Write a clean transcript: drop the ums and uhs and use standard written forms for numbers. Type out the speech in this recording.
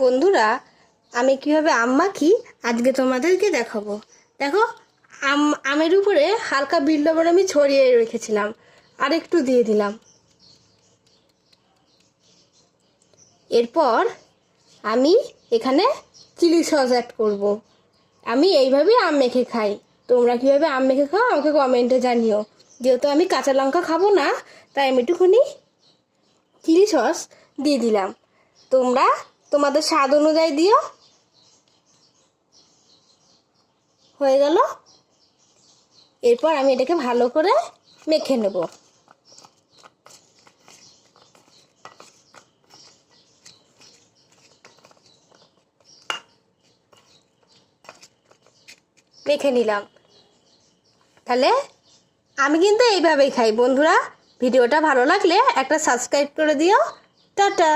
বন্ধুরা, আমি কিভাবে আম মাখি আজকে তোমাদেরকে দেখাবো। দেখো, আমের উপরে হালকা বিট লবণ আমি ছড়িয়ে রেখেছিলাম, আর একটু দিয়ে দিলাম। এরপর আমি এখানে চিলি সস অ্যাড করব। আমি এইভাবেই আম মেখে খাই। তোমরা কিভাবে আম মেখে খাও আমাকে কমেন্টে জানিও। যেহেতু আমি কাঁচা লঙ্কা খাবো না, তাই আমি একটুখানি চিলি সস দিয়ে দিলাম। তোমরা তোমাদের স্বাদ অনুযায়ী দিও। হয়ে গেল। এরপর আমি এটাকে ভালো করে মেখে নেব। মেখে নিলাম। তাহলে আমি কিন্তু এইভাবেই খাই। বন্ধুরা, ভিডিওটা ভালো লাগলে একটা সাবস্ক্রাইব করে দিও। টাটা।